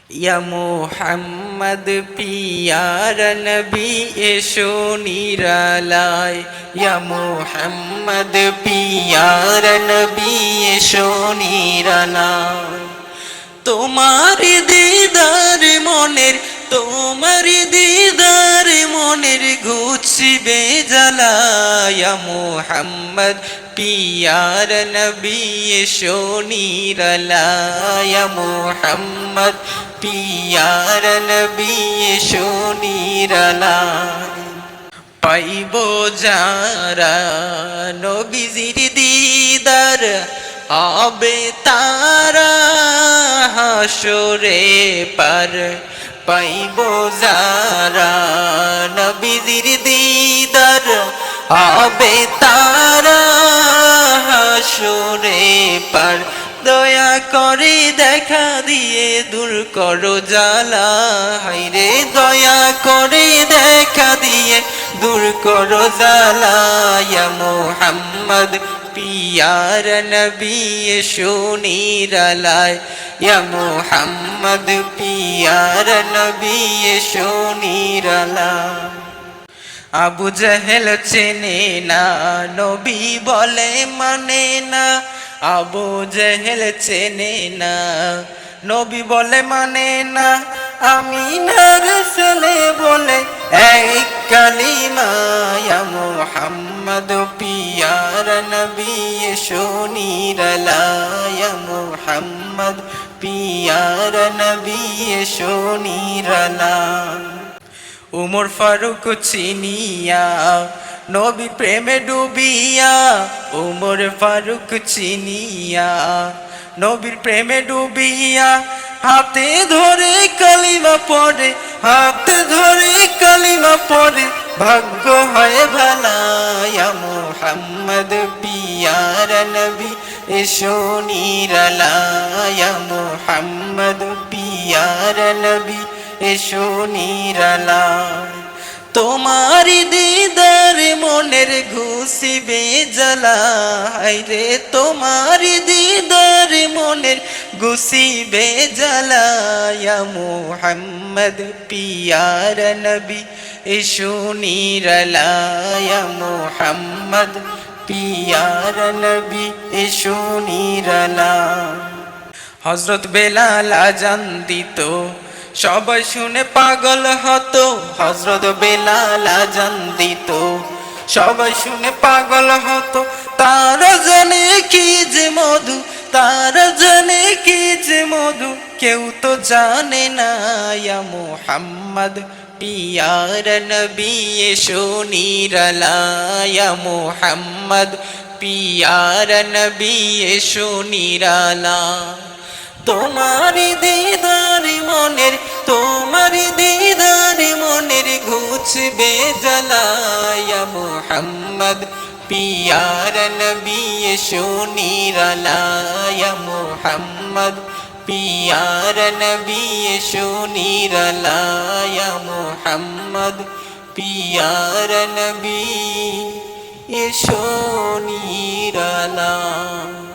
ইয়া Muhammad peer নবী এসো নিরালায় ইয়া মুহাম্মদ পিয়ার নবী এসো নিরালায় তোমার দিদার মনের তোমার দিদার মনের ঘুচবে জ্বালা ইয়া মুহাম্মদ পিয়ার নবী এসো নিরালায় ইয়া মুহাম্মদ পিয়ার নবী এসো নিরালায় পাইব যারা নবীজির দিদার হবে তারা হাসরে পার পাইব যারা নবীজির দিদার হবে তারা হাসরে পার দয়া করে দেখা দিয়ে দূর করো জ্বালা হায়রে দয়া করে দেখা দিয়ে দূর করো জ্বালা ইয়া মুহাম্মদ পিয়ার নবী এসো নিরালায় ইয়া মুহাম্মদ পিয়ার নবী এসো নিরালায় আবু জেহেল চেনে না নবী বলে মানে না আবু জেহেল চেনে না নবী বলে মানে না আমিনার ছেলে বলে এক কালিমা ইয়া মুহাম্মদ পিয়ার নবী এসো নিরালায় ইয়া মুহাম্মদ পিয়ার নবী এসো নিরালায় উমর ফারুক চিনিয়া নবী প্রেমে ডুবিয়া উমর ফারুক চিনিয়া নবীর প্রেমে ডুবিয়া হাতে ধরে কালিমা পড়ে হাতে ধরে কালিমা পড়ে ভাগ্য হয় ভালা ইয়া মুহাম্মদ পিয়ার নবী এসো নিরালায় ইয়া মুহাম্মদ পিয়ার নবী এসো নিরালায় তোমার দিদার মনের ঘুষিবে জ্বালা হায়রে তোমার দিদার মনের ঘুষিবে জ্বালা ইয়া মুহাম্মদ পিয়ার নবী এসো নিরালায় ইয়া মুহাম্মদ পিয়ার নবী এসো নিরালায় হযরত বেলাল আজান দিত সবাই শুনে পাগল হতো হযরত বেলাল আজান দিত সবাই শুনে পাগল হতো তার জানে কি যে মধু তার জানে কি যে মধু কেউ তো জানে না ইয়া মুহাম্মদ পিয়ার নবী এসো নিরালায় ইয়া মুহাম্মদ পিয়ার নবী এসো নিরালায় তোমার দিদার মনের তোমার দিদার মনের ঘুচবে জ্বালা ইয়া মুহাম্মদ পিয়ার নবী এসো নিরালায় ইয়া মুহাম্মদ পিয়ার নবী এসো নিরালায় ইয়া মুহাম্মদ পিয়ার নবী এসো নিরালায়।